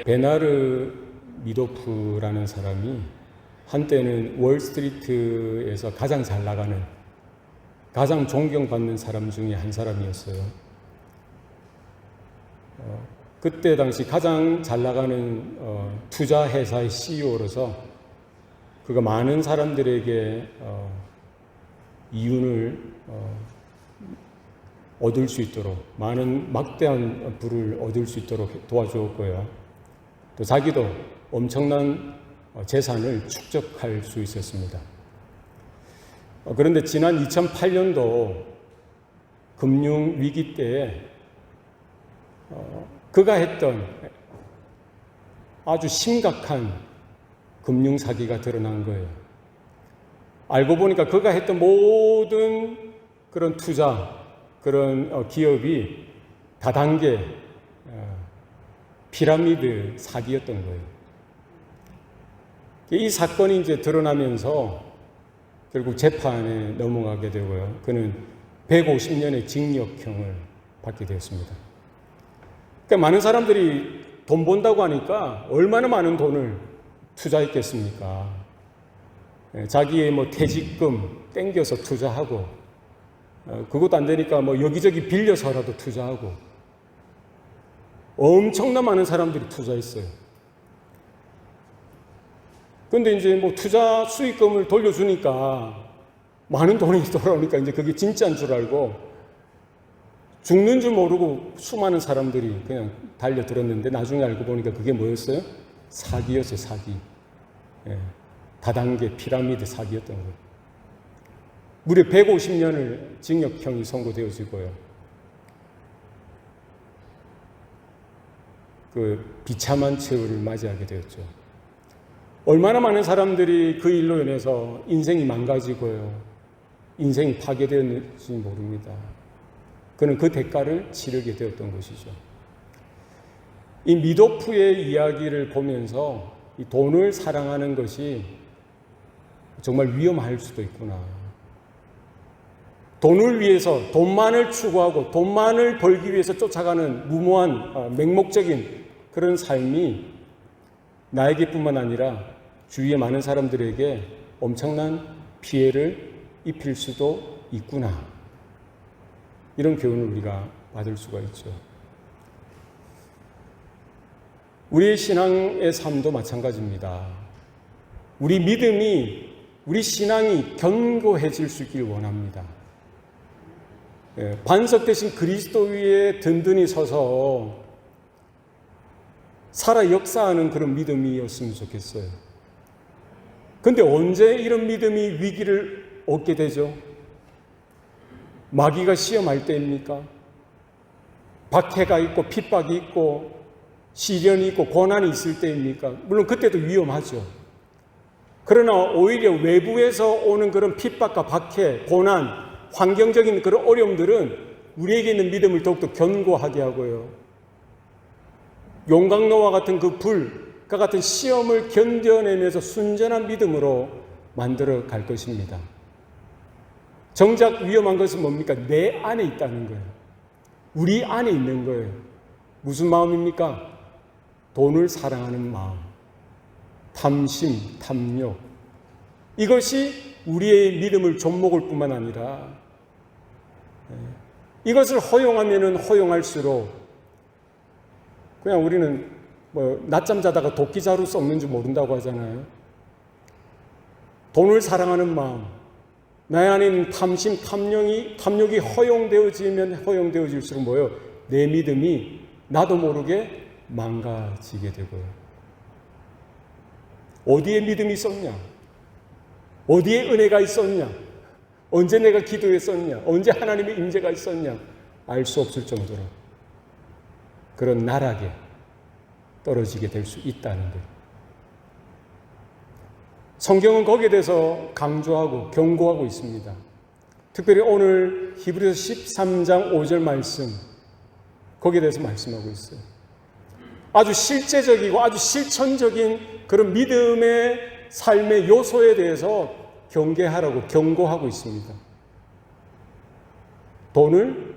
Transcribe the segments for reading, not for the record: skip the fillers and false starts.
베나르 미도프라는 사람이 한때는 월스트리트에서 가장 잘 나가는, 가장 존경받는 사람 중에 한 사람이었어요. 그때 당시 가장 잘 나가는 투자 회사의 CEO로서 그가 많은 사람들에게 이윤을 얻을 수 있도록, 많은 막대한 부를 얻을 수 있도록 도와주었고요. 또 자기도 엄청난 재산을 축적할 수 있었습니다. 그런데 지난 2008년도 금융위기 때에 그가 했던 아주 심각한 금융사기가 드러난 거예요. 알고 보니까 그가 했던 모든 그런 투자, 그런 기업이 다단계 피라미드 사기였던 거예요. 이 사건이 이제 드러나면서 결국 재판에 넘어가게 되고요. 그는 150년의 징역형을 받게 되었습니다. 그러니까 많은 사람들이 돈 번다고 하니까 얼마나 많은 돈을 투자했겠습니까? 자기의 퇴직금 땡겨서 투자하고, 그것도 안 되니까 여기저기 빌려서라도 투자하고, 엄청나 많은 사람들이 투자했어요. 근데 이제 투자 수익금을 돌려주니까 많은 돈이 돌아오니까 이제 그게 진짜인 줄 알고 죽는 줄 모르고 수많은 사람들이 그냥 달려들었는데 나중에 알고 보니까 그게 뭐였어요? 사기였어요, 사기. 다단계 피라미드 사기였던 거예요. 무려 150년을 징역형이 선고되어지고요. 그 비참한 최후를 맞이하게 되었죠. 얼마나 많은 사람들이 그 일로 인해서 인생이 망가지고요, 인생이 파괴되었는지 모릅니다. 그는 그 대가를 치르게 되었던 것이죠. 이 미도프의 이야기를 보면서 이 돈을 사랑하는 것이 정말 위험할 수도 있구나. 돈을 위해서, 돈만을 추구하고 돈만을 벌기 위해서 쫓아가는 무모한 맹목적인 그런 삶이 나에게뿐만 아니라 주위의 많은 사람들에게 엄청난 피해를 입힐 수도 있구나. 이런 교훈을 우리가 받을 수가 있죠. 우리의 신앙의 삶도 마찬가지입니다. 우리 믿음이, 우리 신앙이 견고해질 수 있길 원합니다. 반석 대신 그리스도 위에 든든히 서서 살아 역사하는 그런 믿음이었으면 좋겠어요. 그런데 언제 이런 믿음이 위기를 얻게 되죠? 마귀가 시험할 때입니까? 박해가 있고 핍박이 있고 시련이 있고 고난이 있을 때입니까? 물론 그때도 위험하죠. 그러나 오히려 외부에서 오는 그런 핍박과 박해, 고난, 환경적인 그런 어려움들은 우리에게 있는 믿음을 더욱더 견고하게 하고요, 용광로와 같은 그 불과 같은 시험을 견뎌내면서 순전한 믿음으로 만들어 갈 것입니다. 정작 위험한 것은 뭡니까? 내 안에 있다는 거예요. 우리 안에 있는 거예요. 무슨 마음입니까? 돈을 사랑하는 마음, 탐심, 탐욕. 이것이 우리의 믿음을 좀먹을 뿐만 아니라 이것을 허용하면은 허용할수록 그냥 우리는 낮잠 자다가 도끼자루 썩는 줄 모른다고 하잖아요. 돈을 사랑하는 마음, 나의 안에 있는 탐심, 탐욕이 허용되어지면 허용되어질수록 뭐예요? 내 믿음이 나도 모르게 망가지게 되고요. 어디에 믿음이 있었냐? 어디에 은혜가 있었냐? 언제 내가 기도했었냐? 언제 하나님의 임재가 있었냐? 알 수 없을 정도로 그런 나락에 떨어지게 될 수 있다는 것. 성경은 거기에 대해서 강조하고 경고하고 있습니다. 특별히 오늘 히브리서 13장 5절 말씀, 거기에 대해서 말씀하고 있어요. 아주 실제적이고 아주 실천적인 그런 믿음의 삶의 요소에 대해서 경계하라고 경고하고 있습니다. 돈을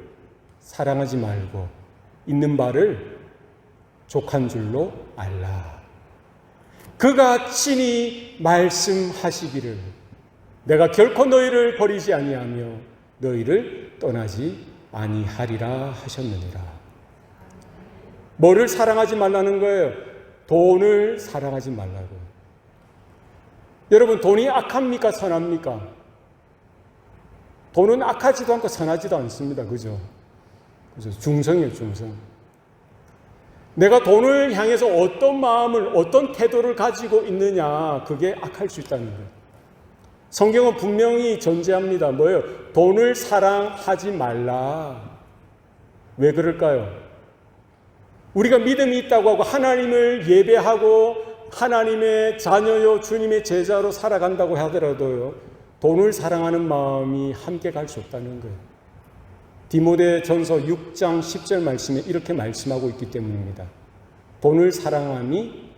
사랑하지 말고 있는 바를 족한 줄로 알라. 그가 친히 말씀하시기를 내가 결코 너희를 버리지 아니하며 너희를 떠나지 아니하리라 하셨느니라. 뭐를 사랑하지 말라는 거예요? 돈을 사랑하지 말라고요. 여러분, 돈이 악합니까? 선합니까? 돈은 악하지도 않고 선하지도 않습니다. 그죠? 그죠? 중성이에요, 중성. 내가 돈을 향해서 어떤 마음을, 어떤 태도를 가지고 있느냐, 그게 악할 수 있다는 거예요. 성경은 분명히 전제합니다. 뭐예요? 돈을 사랑하지 말라. 왜 그럴까요? 우리가 믿음이 있다고 하고 하나님을 예배하고 하나님의 자녀요, 주님의 제자로 살아간다고 하더라도요, 돈을 사랑하는 마음이 함께 갈 수 없다는 거예요. 디모데전서 6장 10절 말씀에 이렇게 말씀하고 있기 때문입니다. 돈을 사랑함이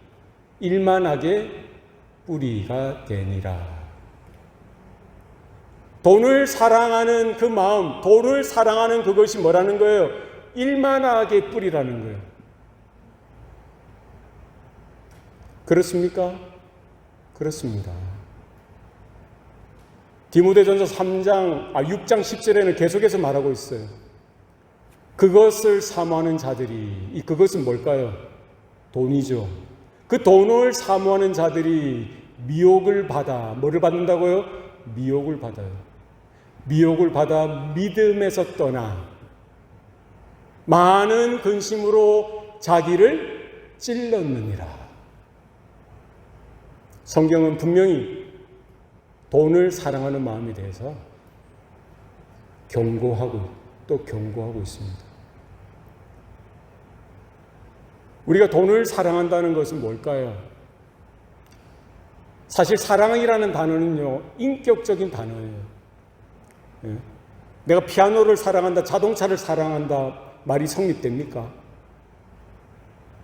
일만하게 뿌리가 되니라. 돈을 사랑하는 그 마음, 돈을 사랑하는 그것이 뭐라는 거예요? 일만하게 뿌리라는 거예요. 그렇습니까? 그렇습니다. 디모데전서 6장 10절에는 계속해서 말하고 있어요. 그것을 사모하는 자들이, 그것은 뭘까요? 돈이죠. 그 돈을 사모하는 자들이 미혹을 받아, 뭐를 받는다고요? 미혹을 받아요. 미혹을 받아 믿음에서 떠나 많은 근심으로 자기를 찔렀느니라. 성경은 분명히 돈을 사랑하는 마음에 대해서 경고하고 또 경고하고 있습니다. 우리가 돈을 사랑한다는 것은 뭘까요? 사실 사랑이라는 단어는요, 인격적인 단어예요. 예? 내가 피아노를 사랑한다, 자동차를 사랑한다 말이 성립됩니까?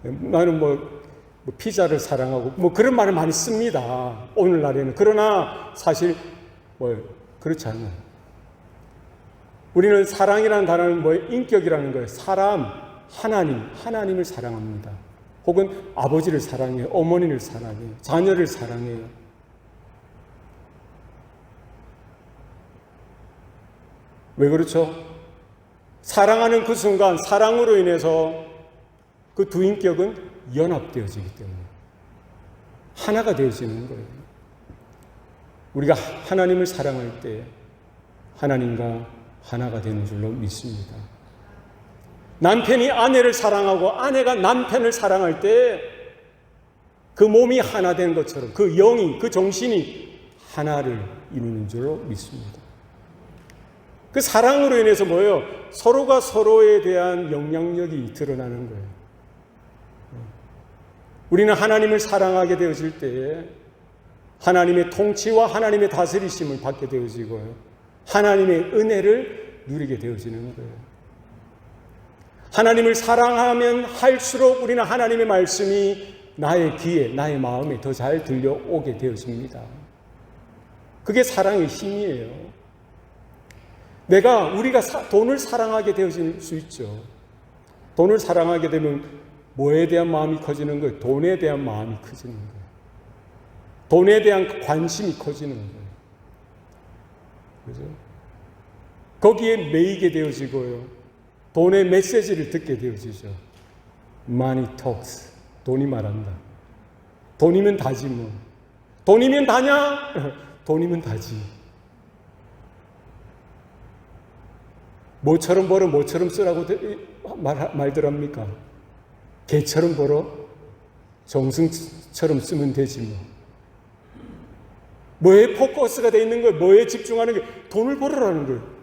예? 나는 뭐 피자를 사랑하고 그런 말을 많이 씁니다. 오늘날에는. 그러나 사실 그렇지 않아요. 우리는 사랑이라는 단어는 인격이라는 거예요. 사람, 하나님을 사랑합니다. 혹은 아버지를 사랑해요. 어머니를 사랑해요. 자녀를 사랑해요. 왜 그렇죠? 사랑하는 그 순간, 사랑으로 인해서 그 두 인격은 연합되어지기 때문에 하나가 되어지는 거예요. 우리가 하나님을 사랑할 때 하나님과 하나가 되는 줄로 믿습니다. 남편이 아내를 사랑하고 아내가 남편을 사랑할 때 그 몸이 하나 된 것처럼 그 영이, 그 정신이 하나를 이루는 줄로 믿습니다. 그 사랑으로 인해서 뭐예요? 서로가 서로에 대한 영향력이 드러나는 거예요. 우리는 하나님을 사랑하게 되어질 때에 하나님의 통치와 하나님의 다스리심을 받게 되어지고요. 하나님의 은혜를 누리게 되어지는 거예요. 하나님을 사랑하면 할수록 우리는 하나님의 말씀이 나의 귀에, 나의 마음에 더 잘 들려오게 되어집니다. 그게 사랑의 힘이에요. 우리가 돈을 사랑하게 되어질 수 있죠. 돈을 사랑하게 되면 뭐에 대한 마음이 커지는 거예요? 돈에 대한 마음이 커지는 거예요. 돈에 대한 관심이 커지는 거예요. 그죠? 거기에 매이게 되어지고요. 돈의 메시지를 듣게 되어지죠. Money talks. 돈이 말한다. 돈이면 다지 뭐. 돈이면 다냐? 돈이면 다지. 뭐처럼 벌어 뭐처럼 쓰라고 말들 합니까? 개처럼 벌어 정승처럼 쓰면 되지 뭐. 뭐에 포커스가 돼 있는 거예요? 뭐에 집중하는 거예요? 돈을 벌으라는 거예요.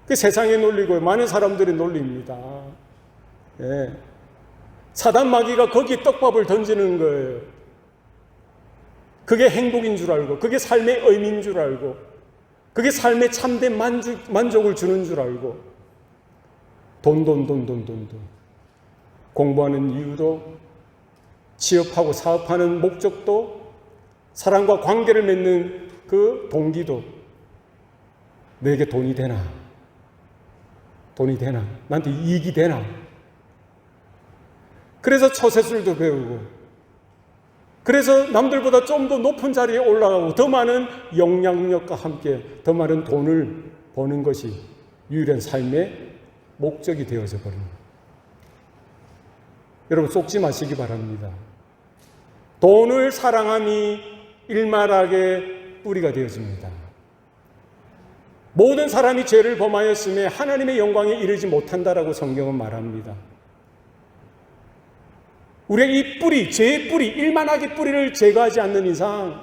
그 세상의 논리고 많은 사람들의 논리입니다. 예. 사단 마귀가 거기에 떡밥을 던지는 거예요. 그게 행복인 줄 알고, 그게 삶의 의미인 줄 알고, 그게 삶의 참된 만족을 주는 줄 알고, 돈. 공부하는 이유도, 취업하고 사업하는 목적도, 사람과 관계를 맺는 그 동기도, 내게 돈이 되나? 나한테 이익이 되나? 그래서 처세술도 배우고, 그래서 남들보다 좀 더 높은 자리에 올라가고, 더 많은 영향력과 함께 더 많은 돈을 버는 것이 유일한 삶의 목적이 되어져 버립니다. 여러분, 속지 마시기 바랍니다. 돈을 사랑함이 일말하게 뿌리가 되어집니다. 모든 사람이 죄를 범하였음에 하나님의 영광에 이르지 못한다라고 성경은 말합니다. 우리의 이 뿌리, 죄의 뿌리, 일만하게 뿌리를 제거하지 않는 이상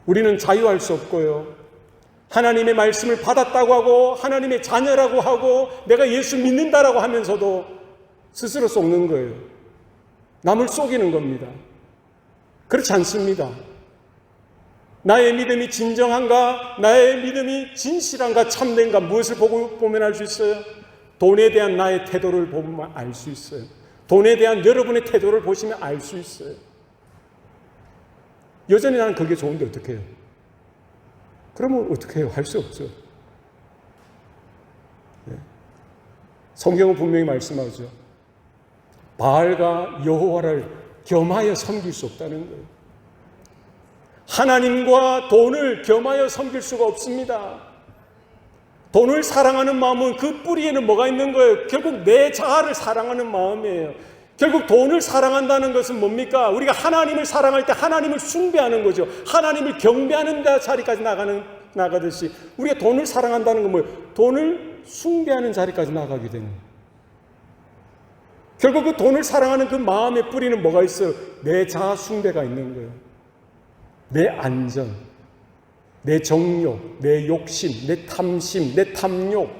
우리는 자유할 수 없고요. 하나님의 말씀을 받았다고 하고 하나님의 자녀라고 하고 내가 예수 믿는다라고 하면서도 스스로 속는 거예요. 남을 속이는 겁니다. 그렇지 않습니다. 나의 믿음이 진정한가? 나의 믿음이 진실한가? 참된가? 무엇을 보면 알 수 있어요? 돈에 대한 나의 태도를 보면 알 수 있어요. 돈에 대한 여러분의 태도를 보시면 알 수 있어요. 여전히 나는 그게 좋은데 어떻게 해요? 그러면 어떻게 해요? 할 수 없죠. 네. 성경은 분명히 말씀하죠. 바알과 여호와를 겸하여 섬길 수 없다는 거예요. 하나님과 돈을 겸하여 섬길 수가 없습니다. 돈을 사랑하는 마음은 그 뿌리에는 뭐가 있는 거예요? 결국 내 자아를 사랑하는 마음이에요. 결국 돈을 사랑한다는 것은 뭡니까? 우리가 하나님을 사랑할 때 하나님을 숭배하는 거죠. 하나님을 경배하는 자리까지 나가듯이 우리가 돈을 사랑한다는 건 뭐예요? 돈을 숭배하는 자리까지 나가게 되는 거예요. 결국 그 돈을 사랑하는 그 마음의 뿌리는 뭐가 있어요? 내 자아 숭배가 있는 거예요. 내 안전, 내 정욕, 내 욕심, 내 탐심, 내 탐욕,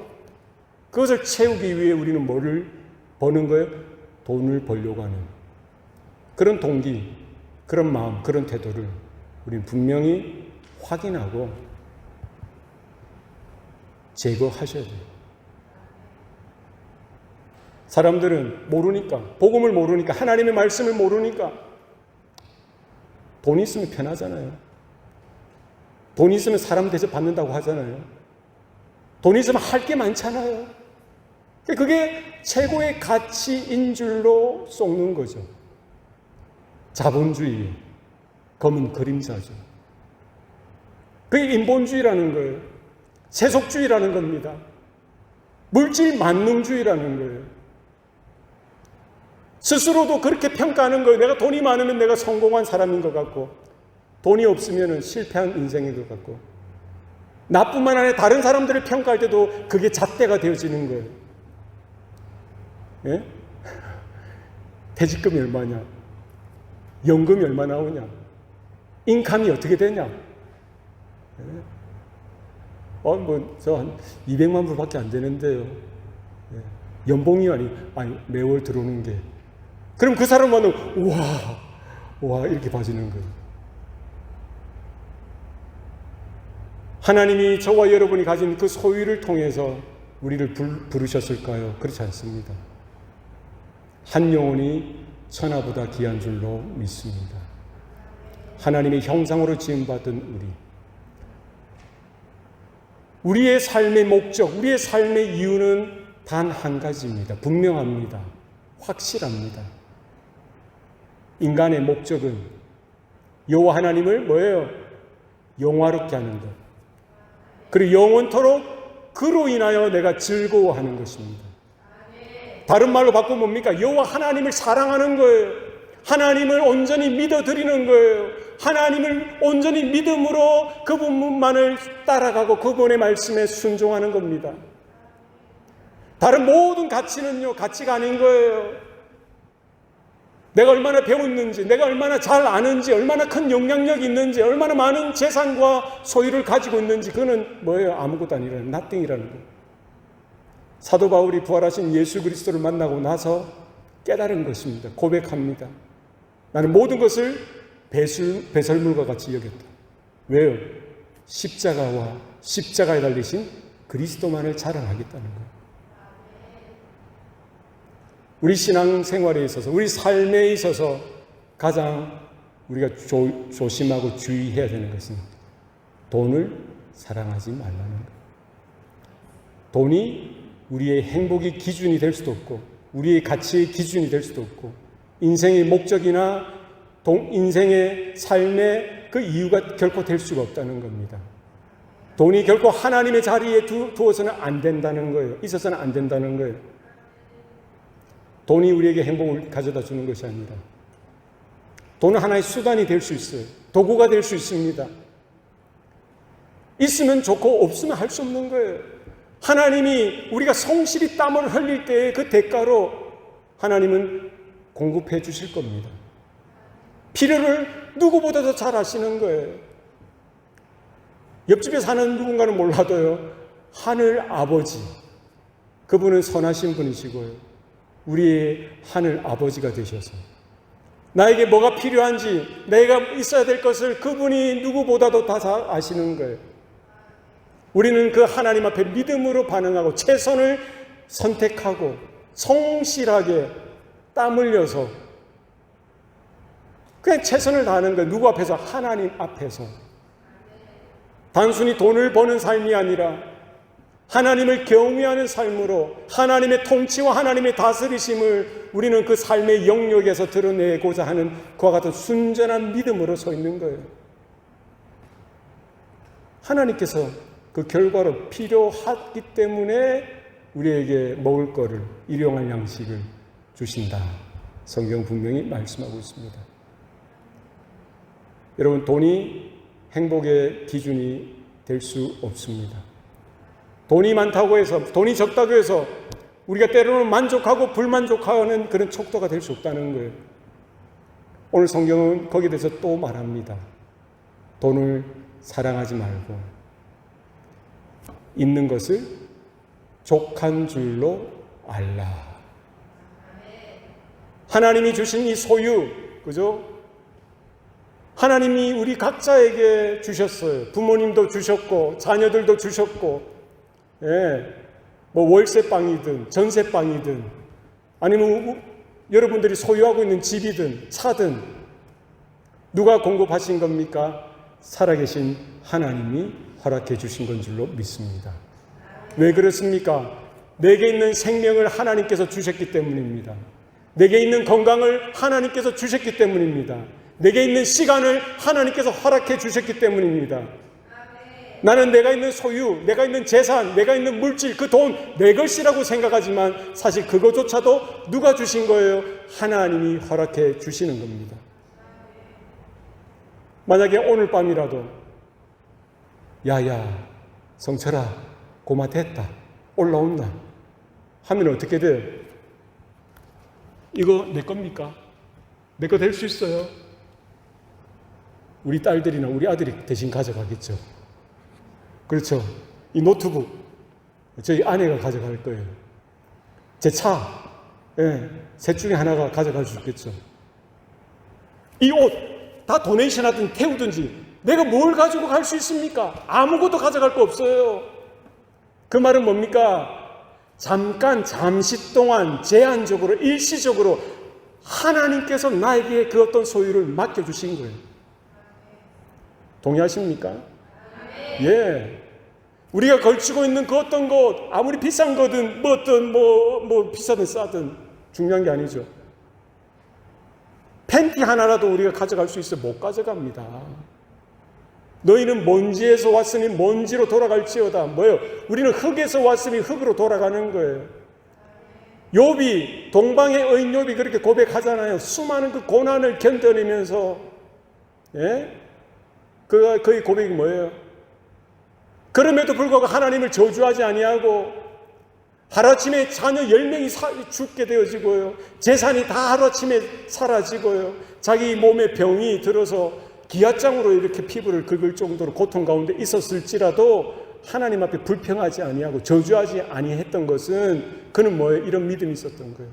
그것을 채우기 위해 우리는 뭐를 버는 거예요? 돈을 벌려고 하는 그런 동기, 그런 마음, 그런 태도를 우리는 분명히 확인하고 제거하셔야 돼요. 사람들은 모르니까, 복음을 모르니까, 하나님의 말씀을 모르니까 돈이 있으면 편하잖아요. 돈이 있으면 사람 대접 받는다고 하잖아요. 돈이 있으면 할 게 많잖아요. 그게 최고의 가치인 줄로 쏙는 거죠. 자본주의, 검은 그림자죠. 그게 인본주의라는 거예요. 세속주의라는 겁니다. 물질 만능주의라는 거예요. 스스로도 그렇게 평가하는 거예요. 내가 돈이 많으면 내가 성공한 사람인 것 같고, 돈이 없으면 실패한 인생인 것 같고, 나뿐만 아니라 다른 사람들을 평가할 때도 그게 잣대가 되어지는 거예요. 예? 퇴직금이 얼마냐? 연금이 얼마 나오냐? 인컴이 어떻게 되냐? 예? 저 한 200만 불밖에 안 되는데요. 예. 연봉이 아니 매월 들어오는 게. 그럼 그 사람만은 와 이렇게 봐지는 거예요. 하나님이 저와 여러분이 가진 그 소유를 통해서 우리를 부르셨을까요? 그렇지 않습니다. 한 영혼이 천하보다 귀한 줄로 믿습니다. 하나님의 형상으로 지음받은 우리의 삶의 목적, 우리의 삶의 이유는 단 한 가지입니다. 분명합니다. 확실합니다. 인간의 목적은 여호와 하나님을 뭐예요? 영화롭게 하는 것. 그리고 영원토록 그로 인하여 내가 즐거워하는 것입니다. 다른 말로 바꾸면 뭡니까? 여호와 하나님을 사랑하는 거예요. 하나님을 온전히 믿어드리는 거예요. 하나님을 온전히 믿음으로 그분만을 따라가고 그분의 말씀에 순종하는 겁니다. 다른 모든 가치는요, 가치가 아닌 거예요. 내가 얼마나 배웠는지, 내가 얼마나 잘 아는지, 얼마나 큰 영향력이 있는지, 얼마나 많은 재산과 소유를 가지고 있는지, 그거는 뭐예요? 아무것도 아니라는, nothing이라는 거예요. 사도 바울이 부활하신 예수 그리스도를 만나고 나서 깨달은 것입니다. 고백합니다. 나는 모든 것을 배설물과 같이 여겼다. 왜요? 십자가와 십자가에 달리신 그리스도만을 자랑하겠다는 거예요. 우리 신앙생활에 있어서, 우리 삶에 있어서 가장 우리가 조심하고 주의해야 되는 것은 돈을 사랑하지 말라는 거예요. 돈이 우리의 행복의 기준이 될 수도 없고 우리의 가치의 기준이 될 수도 없고 인생의 목적이나 인생의 삶의 그 이유가 결코 될 수가 없다는 겁니다. 돈이 결코 하나님의 자리에 두어서는 안 된다는 거예요. 있어서는 안 된다는 거예요. 돈이 우리에게 행복을 가져다 주는 것이 아니라 돈은 하나의 수단이 될 수 있어요. 도구가 될 수 있습니다. 있으면 좋고 없으면 할 수 없는 거예요. 하나님이 우리가 성실히 땀을 흘릴 때의 그 대가로 하나님은 공급해 주실 겁니다. 필요를 누구보다도 잘 아시는 거예요. 옆집에 사는 누군가는 몰라도요, 하늘 아버지, 그분은 선하신 분이시고요, 우리의 하늘 아버지가 되셔서 나에게 뭐가 필요한지, 내가 있어야 될 것을 그분이 누구보다도 다 잘 아시는 거예요. 우리는 그 하나님 앞에 믿음으로 반응하고 최선을 선택하고 성실하게 땀 흘려서 그냥 최선을 다하는 거예요. 누구 앞에서? 하나님 앞에서. 단순히 돈을 버는 삶이 아니라 하나님을 경외하는 삶으로 하나님의 통치와 하나님의 다스리심을 우리는 그 삶의 영역에서 드러내고자 하는 그와 같은 순전한 믿음으로 서 있는 거예요. 하나님께서 그 결과로 필요하기 때문에 우리에게 먹을 거를, 일용할 양식을 주신다. 성경 분명히 말씀하고 있습니다. 여러분, 돈이 행복의 기준이 될 수 없습니다. 돈이 많다고 해서, 돈이 적다고 해서 우리가 때로는 만족하고 불만족하는 그런 척도가 될 수 없다는 거예요. 오늘 성경은 거기에 대해서 또 말합니다. 돈을 사랑하지 말고 있는 것을 족한 줄로 알라. 하나님이 주신 이 소유, 그죠? 하나님이 우리 각자에게 주셨어요. 부모님도 주셨고, 자녀들도 주셨고, 예, 뭐 월세방이든, 전세방이든, 아니면 여러분들이 소유하고 있는 집이든, 차든, 누가 공급하신 겁니까? 살아계신 하나님이 허락해 주신 건 줄로 믿습니다. 왜 그렇습니까? 내게 있는 생명을 하나님께서 주셨기 때문입니다. 내게 있는 건강을 하나님께서 주셨기 때문입니다. 내게 있는 시간을 하나님께서 허락해 주셨기 때문입니다. 나는 내가 있는 소유, 내가 있는 재산, 내가 있는 물질, 그 돈, 내 것이라고 생각하지만 사실 그것조차도 누가 주신 거예요? 하나님이 허락해 주시는 겁니다. 만약에 오늘 밤이라도 야야 성철아 고마 됐다 올라온나 하면 어떻게 돼요? 이거 내 겁니까? 내 거 될 수 있어요? 우리 딸들이나 우리 아들이 대신 가져가겠죠. 그렇죠. 이 노트북 저희 아내가 가져갈 거예요. 제 차, 예, 셋 중에 하나가 가져갈 수 있겠죠. 이 옷 다 도네이션 하든 태우든지 내가 뭘 가지고 갈 수 있습니까? 아무것도 가져갈 거 없어요. 그 말은 뭡니까? 잠시 동안 제한적으로 일시적으로 하나님께서 나에게 그 어떤 소유를 맡겨주신 거예요. 동의하십니까? 예. 우리가 걸치고 있는 그 어떤 것, 아무리 비싼 거든 뭐 어떤 뭐 비싸든 싸든 중요한 게 아니죠. 팬티 하나라도 우리가 가져갈 수 있어 못 가져갑니다. 너희는 먼지에서 왔으니 먼지로 돌아갈지어다. 뭐예요? 우리는 흙에서 왔으니 흙으로 돌아가는 거예요. 욥이, 동방의 의인 욥이 그렇게 고백하잖아요. 수많은 그 고난을 견뎌내면서, 예? 그의 고백이 뭐예요? 그럼에도 불구하고 하나님을 저주하지 아니하고 하루아침에 자녀 10명이 죽게 되어지고요. 재산이 다 하루아침에 사라지고요. 자기 몸에 병이 들어서 기아장으로 이렇게 피부를 긁을 정도로 고통 가운데 있었을지라도 하나님 앞에 불평하지 아니하고 저주하지 아니했던 것은 그는 뭐예요? 이런 믿음이 있었던 거예요.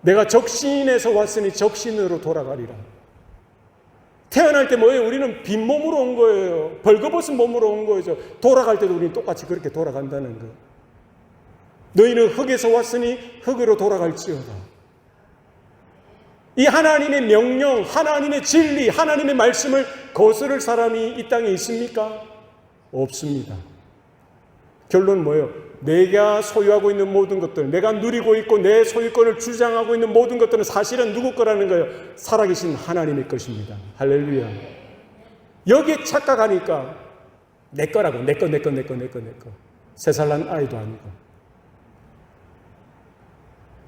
내가 적신에서 왔으니 적신으로 돌아가리라. 태어날 때 뭐예요? 우리는 빈 몸으로 온 거예요. 벌거벗은 몸으로 온 거죠. 돌아갈 때도 우리는 똑같이 그렇게 돌아간다는 거예요. 너희는 흙에서 왔으니 흙으로 돌아갈지어다. 이 하나님의 명령, 하나님의 진리, 하나님의 말씀을 거스를 사람이 이 땅에 있습니까? 없습니다. 결론은 뭐예요? 내가 소유하고 있는 모든 것들, 내가 누리고 있고 내 소유권을 주장하고 있는 모든 것들은 사실은 누구 거라는 거예요? 살아계신 하나님의 것입니다. 할렐루야. 여기에 착각하니까 내 거라고, 내 거. 3살 난 아이도 아니고.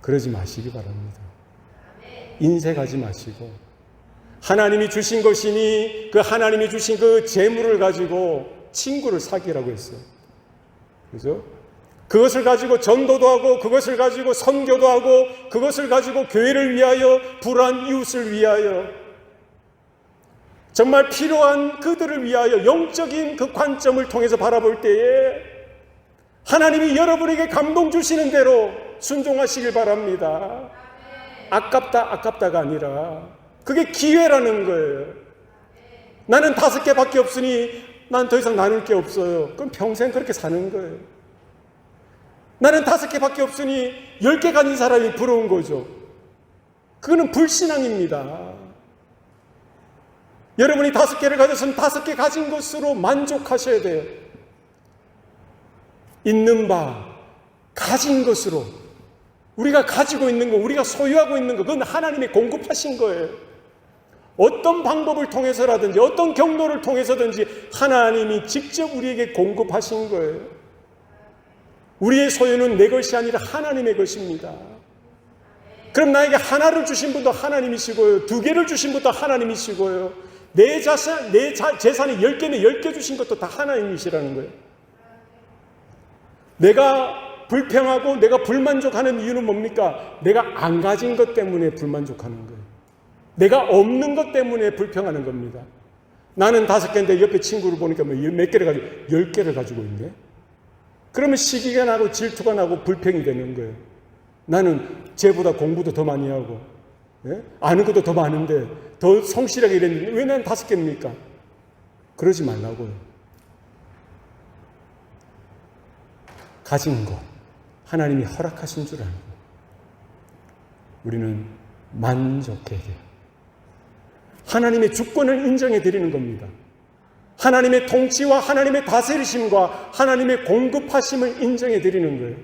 그러지 마시기 바랍니다. 인색하지 마시고, 하나님이 주신 것이니 그 하나님이 주신 그 재물을 가지고 친구를 사귀라고 했어요. 그죠? 그것을 가지고 전도도 하고, 그것을 가지고 선교도 하고, 그것을 가지고 교회를 위하여, 불우한 이웃을 위하여, 정말 필요한 그들을 위하여 영적인 그 관점을 통해서 바라볼 때에 하나님이 여러분에게 감동 주시는 대로 순종하시길 바랍니다. 아깝다가 아니라 그게 기회라는 거예요. 나는 5개밖에 없으니 난 더 이상 나눌 게 없어요. 그럼 평생 그렇게 사는 거예요. 나는 5개밖에 없으니 10개 가진 사람이 부러운 거죠. 그거는 불신앙입니다. 여러분이 5개를 가졌으면 5개 가진 것으로 만족하셔야 돼요. 있는 바, 가진 것으로, 우리가 가지고 있는 거, 우리가 소유하고 있는 거, 그건 하나님이 공급하신 거예요. 어떤 방법을 통해서라든지, 어떤 경로를 통해서든지 하나님이 직접 우리에게 공급하신 거예요. 우리의 소유는 내 것이 아니라 하나님의 것입니다. 그럼 나에게 하나를 주신 분도 하나님이시고요, 2개를 주신 분도 하나님이시고요, 내 재산이 10개면 10개 주신 것도 다 하나님이시라는 거예요. 내가 불평하고 내가 불만족하는 이유는 뭡니까? 내가 안 가진 것 때문에 불만족하는 거예요. 내가 없는 것 때문에 불평하는 겁니다. 나는 5개인데 옆에 친구를 보니까 몇 개를 가지고 10개를 가지고 있네. 그러면 시기가 나고 질투가 나고 불평이 되는 거예요. 나는 쟤보다 공부도 더 많이 하고, 아는 것도 더 많은데 더 성실하게 일했는데 왜 난 5개입니까? 그러지 말라고요. 가진 것, 하나님이 허락하신 줄 알고 우리는 만족해야 돼요. 하나님의 주권을 인정해 드리는 겁니다. 하나님의 통치와 하나님의 다스리심과 하나님의 공급하심을 인정해 드리는 거예요.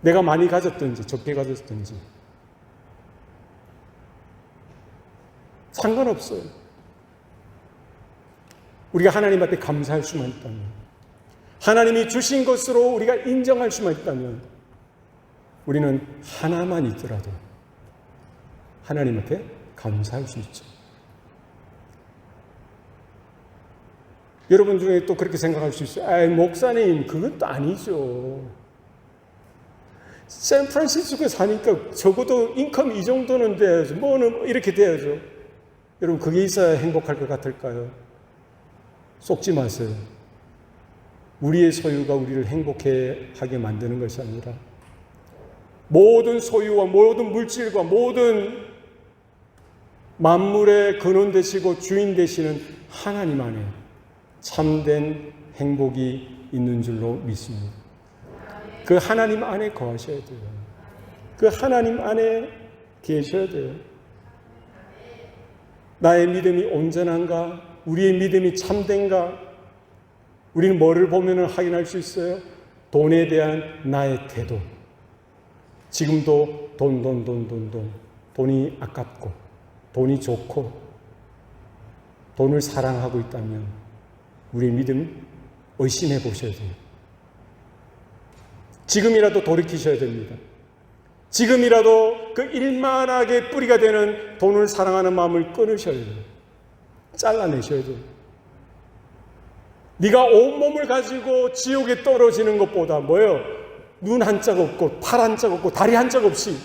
내가 많이 가졌든지 적게 가졌든지 상관없어요. 우리가 하나님 앞에 감사할 수만 있다면, 하나님이 주신 것으로 우리가 인정할 수만 있다면 우리는 하나만 있더라도 하나님 앞에 감사할 수 있죠. 여러분 중에 또 그렇게 생각할 수 있어요. 목사님, 그건 또 아니죠. 샌프란시스코에 사니까 적어도 인컴 이 정도는 돼야죠. 뭐는 이렇게 돼야죠. 여러분, 그게 있어야 행복할 것 같을까요? 속지 마세요. 우리의 소유가 우리를 행복하게 만드는 것이 아니라 모든 소유와 모든 물질과 모든 만물의 근원 되시고 주인 되시는 하나님 안에 참된 행복이 있는 줄로 믿습니다. 그 하나님 안에 거하셔야 돼요. 그 하나님 안에 계셔야 돼요. 나의 믿음이 온전한가? 우리의 믿음이 참된가? 우리는 뭐를 보면 확인할 수 있어요? 돈에 대한 나의 태도. 지금도 돈이 아깝고 돈이 좋고 돈을 사랑하고 있다면 우리의 믿음 의심해 보셔야 돼요. 지금이라도 돌이키셔야 됩니다. 지금이라도 그 일만하게 뿌리가 되는 돈을 사랑하는 마음을 끊으셔야 돼요. 잘라내셔야 돼요. 네가 온몸을 가지고 지옥에 떨어지는 것보다 뭐예요? 눈 한 짝 없고 팔 한 짝 없고 다리 한 짝 없이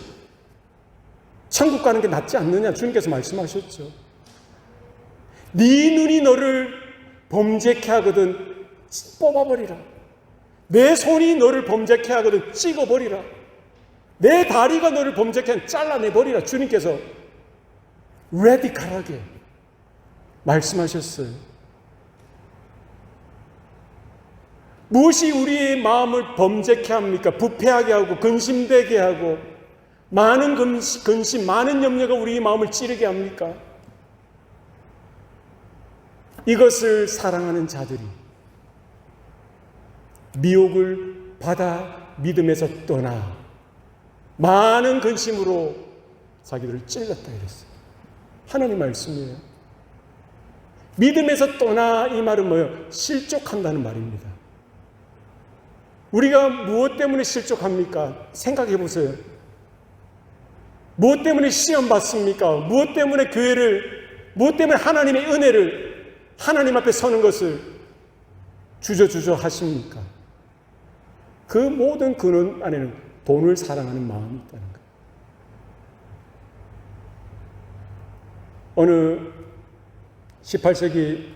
천국 가는 게 낫지 않느냐 주님께서 말씀하셨죠. 네 눈이 너를 범죄케 하거든 뽑아버리라. 내 손이 너를 범죄케 하거든 찍어버리라. 내 다리가 너를 범죄케 하면 잘라내버리라. 주님께서 레디컬하게 말씀하셨어요. 무엇이 우리의 마음을 범죄케 합니까? 부패하게 하고 근심되게 하고 많은 근심, 많은 염려가 우리의 마음을 찌르게 합니까? 이것을 사랑하는 자들이 미혹을 받아 믿음에서 떠나 많은 근심으로 자기들을 찔렀다 이랬어요. 하나님 말씀이에요. 믿음에서 떠나 이 말은 뭐예요? 실족한다는 말입니다. 우리가 무엇 때문에 실족합니까? 생각해 보세요. 무엇 때문에 시험 받습니까? 무엇 때문에 무엇 때문에 하나님의 은혜를 하나님 앞에 서는 것을 주저주저 하십니까? 그 모든 근원 안에는 돈을 사랑하는 마음이 있다는 거예요. 어느 18세기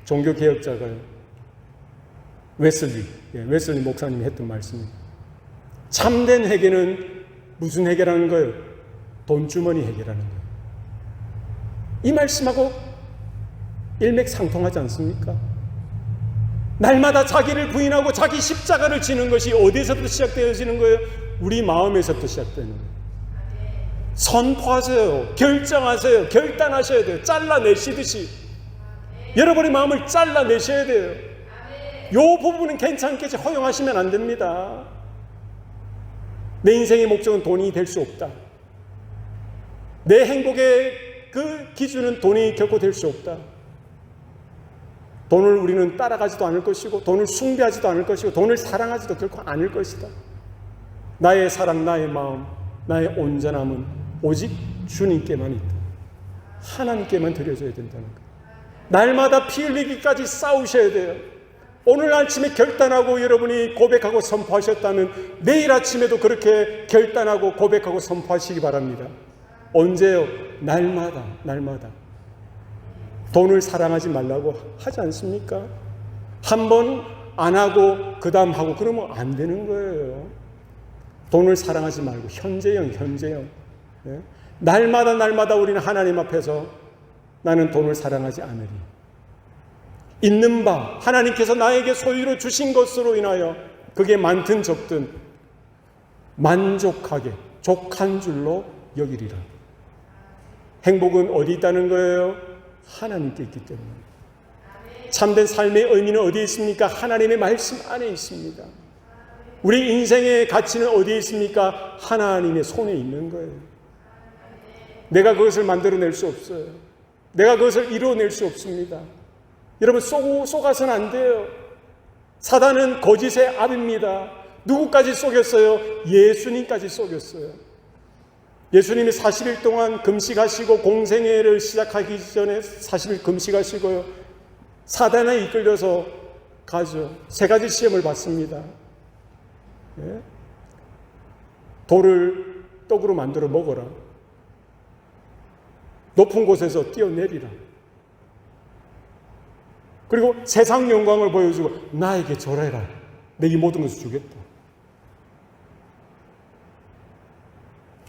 종교개혁자가요, 웨슬리 목사님이 했던 말씀입니다. 참된 회개는 무슨 회개라는 거예요? 돈주머니 회개라는 거예요. 이 말씀하고 일맥상통하지 않습니까? 날마다 자기를 부인하고 자기 십자가를 지는 것이 어디서부터 시작되어지는 거예요? 우리 마음에서부터 시작되는 거예요. 선포하세요. 결정하세요. 결단하셔야 돼요. 잘라내시듯이 여러분의 마음을 잘라내셔야 돼요. 이 부분은 괜찮겠지 허용하시면 안 됩니다. 내 인생의 목적은 돈이 될 수 없다. 내 행복의 그 기준은 돈이 결코 될 수 없다. 돈을 우리는 따라가지도 않을 것이고 돈을 숭배하지도 않을 것이고 돈을 사랑하지도 결코 않을 것이다. 나의 사랑, 나의 마음, 나의 온전함은 오직 주님께만 있다. 하나님께만 드려져야 된다는 거예요. 날마다 피 흘리기까지 싸우셔야 돼요. 오늘 아침에 결단하고 여러분이 고백하고 선포하셨다면 내일 아침에도 그렇게 결단하고 고백하고 선포하시기 바랍니다. 언제요? 날마다. 돈을 사랑하지 말라고 하지 않습니까? 한 번 안 하고 그 다음 하고 그러면 안 되는 거예요. 돈을 사랑하지 말고 현재형. 네? 날마다 우리는 하나님 앞에서 나는 돈을 사랑하지 않으리. 있는 바 하나님께서 나에게 소유로 주신 것으로 인하여 그게 많든 적든 만족하게 족한 줄로 여기리라. 행복은 어디 있다는 거예요? 하나님께 있기 때문에. 참된 삶의 의미는 어디에 있습니까? 하나님의 말씀 안에 있습니다. 우리 인생의 가치는 어디에 있습니까? 하나님의 손에 있는 거예요. 내가 그것을 만들어낼 수 없어요. 내가 그것을 이루어낼 수 없습니다. 여러분 속아서는 안 돼요. 사단은 거짓의 압입니다. 누구까지 속였어요? 예수님까지 속였어요. 예수님이 40일 동안 금식하시고 공생애를 시작하기 전에 40일 금식하시고요. 사단에 이끌려서 가죠. 3가지 시험을 받습니다. 예? 돌을 떡으로 만들어 먹어라. 높은 곳에서 뛰어내리라. 그리고 세상 영광을 보여주고 나에게 절해라. 내게 모든 것을 주겠다.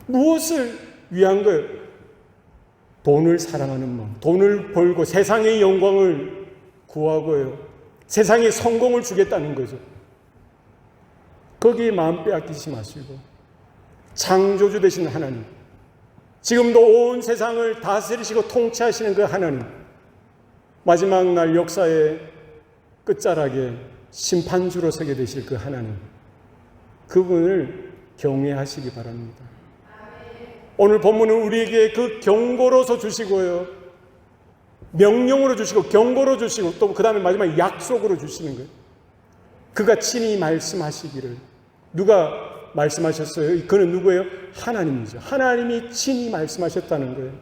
무엇을 위한 거예요? 돈을 사랑하는 마음. 돈을 벌고 세상의 영광을 구하고요. 세상의 성공을 주겠다는 거죠. 거기에 마음 빼앗기지 마시고 창조주 되신 하나님, 지금도 온 세상을 다스리시고 통치하시는 그 하나님, 마지막 날 역사의 끝자락에 심판주로 서게 되실 그 하나님, 그분을 경외하시기 바랍니다. 오늘 본문은 우리에게 그 경고로서 주시고요, 명령으로 주시고 경고로 주시고 또 그 다음에 마지막 약속으로 주시는 거예요. 그가 친히 말씀하시기를. 누가 말씀하셨어요? 그는 누구예요? 하나님이죠. 하나님이 친히 말씀하셨다는 거예요.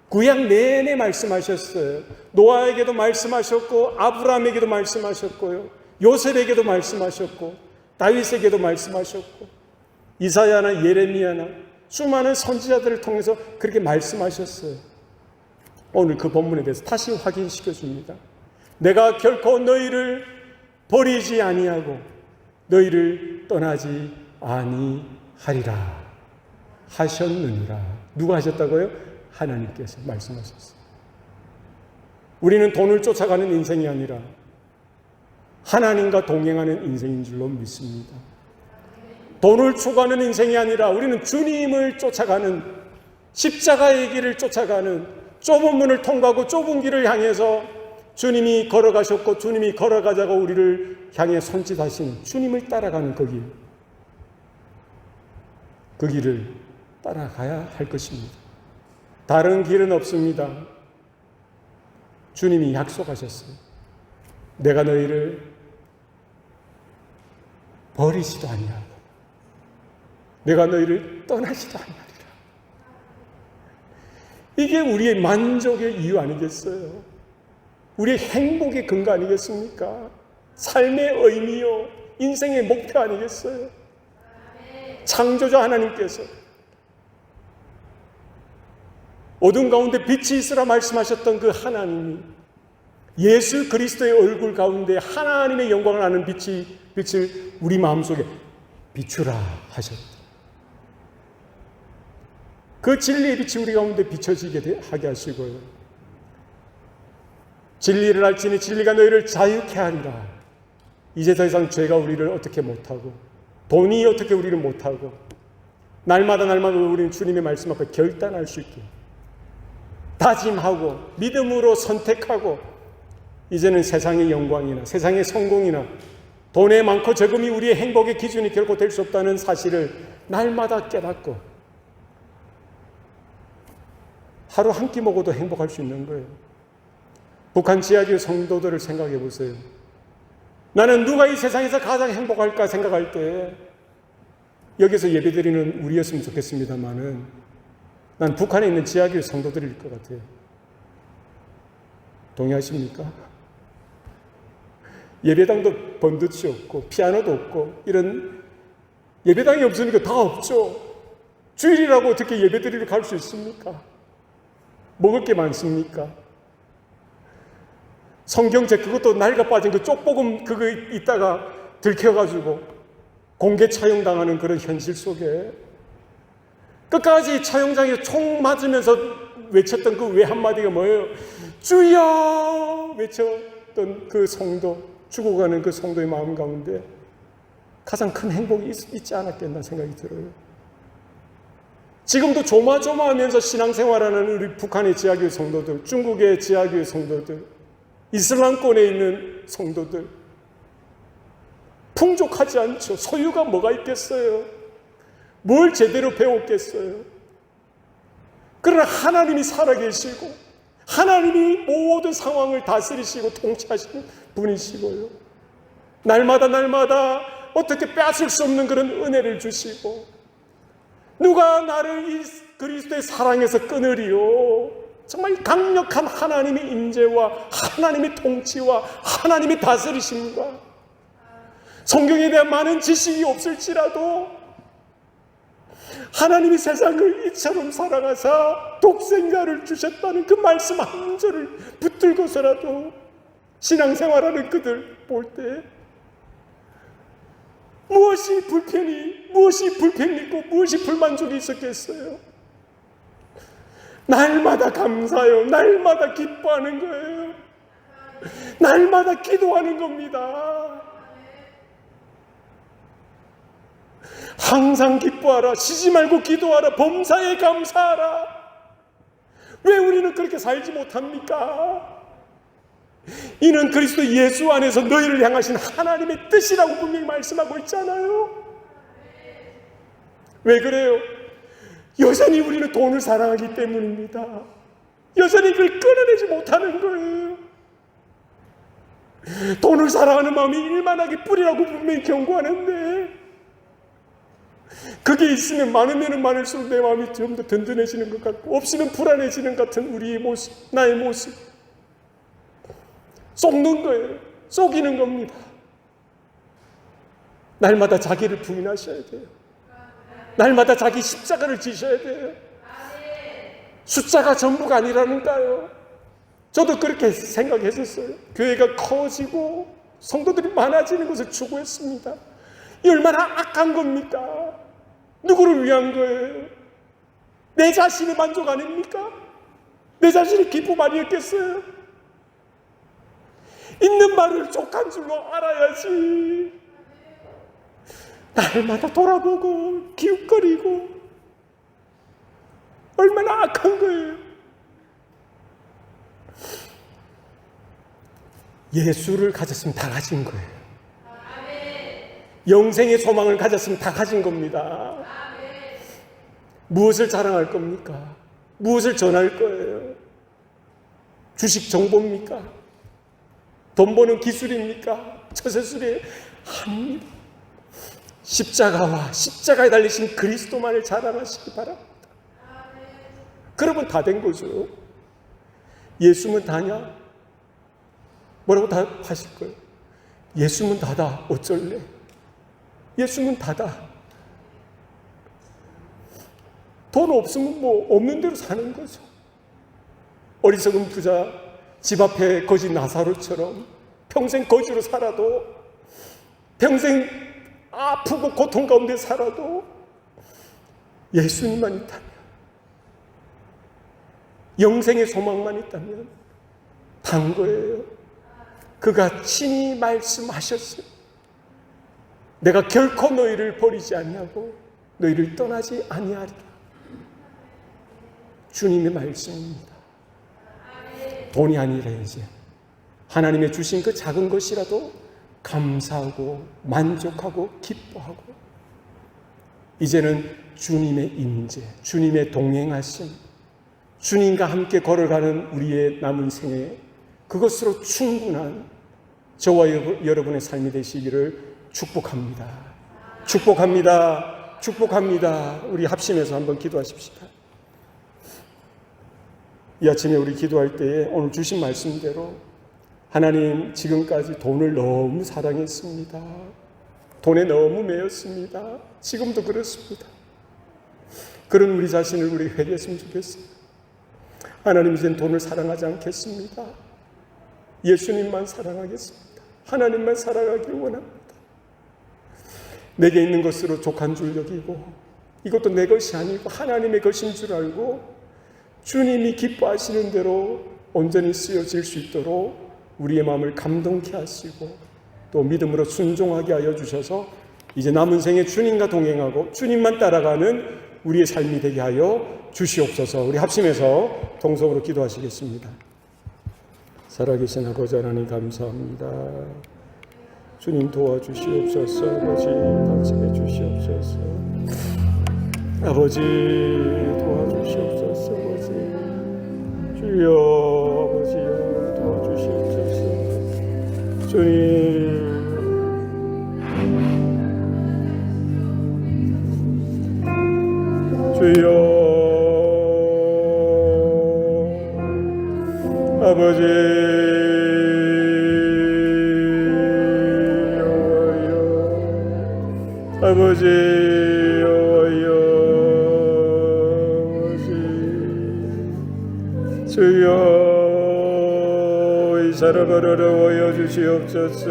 구약 내내 말씀하셨어요. 노아에게도 말씀하셨고 아브라함에게도 말씀하셨고요, 요셉에게도 말씀하셨고 다윗에게도 말씀하셨고 이사야나 예레미야나 수많은 선지자들을 통해서 그렇게 말씀하셨어요. 오늘 그 본문에 대해서 다시 확인시켜 줍니다. 내가 결코 너희를 버리지 아니하고 너희를 떠나지 아니하리라 하셨느니라. 누가 하셨다고요? 하나님께서 말씀하셨어요. 우리는 돈을 쫓아가는 인생이 아니라 하나님과 동행하는 인생인 줄로 믿습니다. 돈을 추구하는 인생이 아니라 우리는 주님을 쫓아가는, 십자가의 길을 쫓아가는, 좁은 문을 통과하고 좁은 길을 향해서 주님이 걸어가셨고 주님이 걸어가자고 우리를 향해 손짓하신 주님을 따라가는 그 길, 그 길을 따라가야 할 것입니다. 다른 길은 없습니다. 주님이 약속하셨어요. 내가 너희를 버리지도 아니하고 내가 너희를 떠나지도 아니하리라. 이게 우리의 만족의 이유 아니겠어요? 우리의 행복의 근거 아니겠습니까? 삶의 의미요, 인생의 목표 아니겠어요? 창조자 하나님께서 어둠 가운데 빛이 있으라 말씀하셨던 그 하나님이 예수 그리스도의 얼굴 가운데 하나님의 영광을 아는 빛을 우리 마음속에 비추라 하셨다. 그 진리의 빛이 우리 가운데 비춰지게 하게 하시고요. 진리를 알지니 진리가 너희를 자유케 하리라. 이제 더 이상 죄가 우리를 어떻게 못하고 돈이 어떻게 우리를 못하고 날마다 우리는 주님의 말씀 앞에 결단할 수 있게 다짐하고 믿음으로 선택하고 이제는 세상의 영광이나 세상의 성공이나 돈의 많고 적음이 우리의 행복의 기준이 결코 될 수 없다는 사실을 날마다 깨닫고 하루 한 끼 먹어도 행복할 수 있는 거예요. 북한 지하교회 성도들을 생각해 보세요. 나는 누가 이 세상에서 가장 행복할까 생각할 때 여기서 예배드리는 우리였으면 좋겠습니다만은 난 북한에 있는 지하교회 성도들일 것 같아요. 동의하십니까? 예배당도 번듯이 없고 피아노도 없고 이런 예배당이 없으니까 다 없죠. 주일이라고 어떻게 예배드리러 갈 수 있습니까? 먹을 게 많습니까? 성경책 그것도 낡아 빠진 그 쪽복음 그거 있다가 들켜가지고 공개 차용당하는 그런 현실 속에 끝까지 차용장에서 총 맞으면서 외쳤던 그 외 한마디가 뭐예요? 주여! 외쳤던 그 성도, 죽어가는 그 성도의 마음 가운데 가장 큰 행복이 있지 않았겠나 생각이 들어요. 지금도 조마조마하면서 신앙생활하는 우리 북한의 지하교회 성도들, 중국의 지하교회 성도들, 이슬람권에 있는 성도들 풍족하지 않죠. 소유가 뭐가 있겠어요? 뭘 제대로 배웠겠어요? 그러나 하나님이 살아계시고 하나님이 모든 상황을 다스리시고 통치하시는 분이시고요. 날마다 어떻게 빼앗을 수 없는 그런 은혜를 주시고 누가 나를 이 그리스도의 사랑에서 끊으리요? 정말 강력한 하나님의 임재와 하나님의 통치와 하나님의 다스리심과 성경에 대한 많은 지식이 없을지라도 하나님이 세상을 이처럼 사랑하사 독생자를 주셨다는 그 말씀 한 절을 붙들고서라도 신앙생활하는 그들 볼 때 무엇이 불편이 있고 무엇이 불만족이 있었겠어요? 날마다 감사해요. 날마다 기뻐하는 거예요. 날마다 기도하는 겁니다. 항상 기뻐하라. 쉬지 말고 기도하라. 범사에 감사하라. 왜 우리는 그렇게 살지 못합니까? 이는 그리스도 예수 안에서 너희를 향하신 하나님의 뜻이라고 분명히 말씀하고 있잖아요. 왜 그래요? 여전히 우리는 돈을 사랑하기 때문입니다. 여전히 그걸 끊어내지 못하는 거예요. 돈을 사랑하는 마음이 일만하게 뿌리라고 분명히 경고하는데 그게 있으면 많으면 많을수록 내 마음이 좀 더 든든해지는 것 같고 없으면 불안해지는 것 같은 우리의 모습, 나의 모습 속는 거예요. 속이는 겁니다. 날마다 자기를 부인하셔야 돼요. 날마다 자기 십자가를 지셔야 돼요. 숫자가 전부가 아니라는가요? 저도 그렇게 생각했었어요. 교회가 커지고 성도들이 많아지는 것을 추구했습니다. 이 얼마나 악한 겁니까? 누구를 위한 거예요? 내 자신의 만족 아닙니까? 내 자신의 기쁨 아니었겠어요? 있는 바를 족한 줄로 알아야지. 날마다 돌아보고 기웃거리고 얼마나 악한 거예요. 예수를 가졌으면 다 가진 거예요. 영생의 소망을 가졌으면 다 가진 겁니다. 무엇을 자랑할 겁니까? 무엇을 전할 거예요? 주식 정보입니까? 돈 버는 기술입니까? 처세술이에요? 아닙니다. 십자가와 십자가에 달리신 그리스도만을 자랑하시기 바랍니다. 그러면 다 된 거죠. 예수면 다냐? 뭐라고 다 하실 거예요? 예수면 다다. 어쩔래? 예수면 다다. 돈 없으면 뭐 없는 대로 사는 거죠. 어리석은 부자 집 앞에 거지 나사로처럼 평생 거지로 살아도, 평생 아프고 고통 가운데 살아도 예수님만 있다면, 영생의 소망만 있다면 단 거예요. 그가 친히 말씀하셨어요. 내가 결코 너희를 버리지 아니하고 너희를 떠나지 아니하리라. 주님의 말씀입니다. 돈이 아니라 이제 하나님의 주신 그 작은 것이라도 감사하고 만족하고 기뻐하고, 이제는 주님의 임재, 주님의 동행하심, 주님과 함께 걸어가는 우리의 남은 생에 그것으로 충분한 저와 여러분의 삶이 되시기를 축복합니다. 축복합니다. 축복합니다. 우리 합심해서 한번 기도하십시다. 이 아침에 우리 기도할 때에 오늘 주신 말씀대로 하나님, 지금까지 돈을 너무 사랑했습니다. 돈에 너무 매였습니다. 지금도 그렇습니다. 그런 우리 자신을 우리 회개했으면 좋겠어요. 하나님, 이젠 돈을 사랑하지 않겠습니다. 예수님만 사랑하겠습니다. 하나님만 사랑하길 원합니다. 내게 있는 것으로 족한 줄 여기고, 이것도 내 것이 아니고 하나님의 것인 줄 알고 주님이 기뻐하시는 대로 온전히 쓰여질 수 있도록 우리의 마음을 감동케 하시고 또 믿음으로 순종하게 하여 주셔서 이제 남은 생에 주님과 동행하고 주님만 따라가는 우리의 삶이 되게 하여 주시옵소서. 우리 합심해서 동성으로 기도하시겠습니다. 살아계신 아버지 하나님, 감사합니다. 주님 도와주시옵소서. 아버지 당신해 주시옵소서. 아버지 도와주시옵소서. 아버지 주여, 아버지여 도와주시옵소서. 주님, 주여, 아버지 아버지 여호와여, 주여 이 사람을 어려워여 주시옵소서.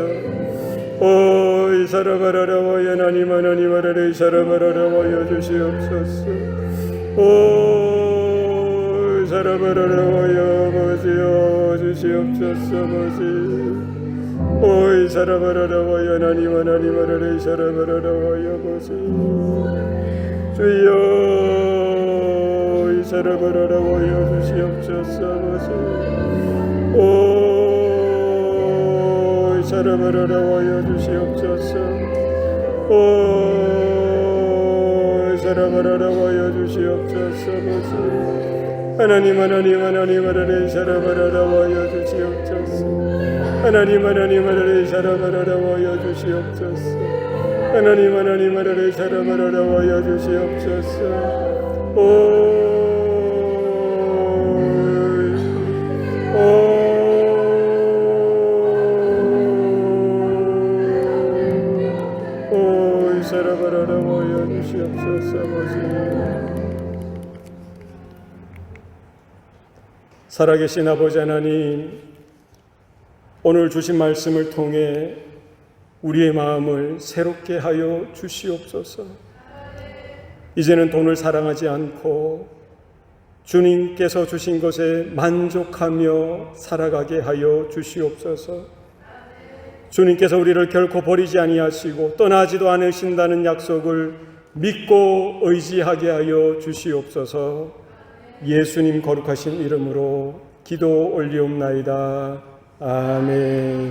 이 사람을 어려워여 하나님 이 사람을 어려워여 주시옵소서. 이 사람을 어려워여 아버지여 주시옵소서. 아버지 이 사람을 어려워여 하나님 이 사람을 어려워여 아버지 주여 이 사람을 어려워여 주시옵소서. 아버지 이 사람을 어려워여 주시옵소서. 이 사람을 어려워여 주시옵소서. 아버지 하나님 이 사람을 어려워여 주시옵소서. 하나님 이 사람을 어려워여 주시옵소서. 하나님 이 사람을 어려워여 주시옵소서. 이 사람을 어려워여 주시옵소서. 아버지 살아계신 아버지 하나님, 오늘 주신 말씀을 통해 우리의 마음을 새롭게 하여 주시옵소서. 이제는 돈을 사랑하지 않고 주님께서 주신 것에 만족하며 살아가게 하여 주시옵소서. 주님께서 우리를 결코 버리지 아니하시고 떠나지도 않으신다는 약속을 믿고 의지하게 하여 주시옵소서. 예수님 거룩하신 이름으로 기도 올리옵나이다. 아멘.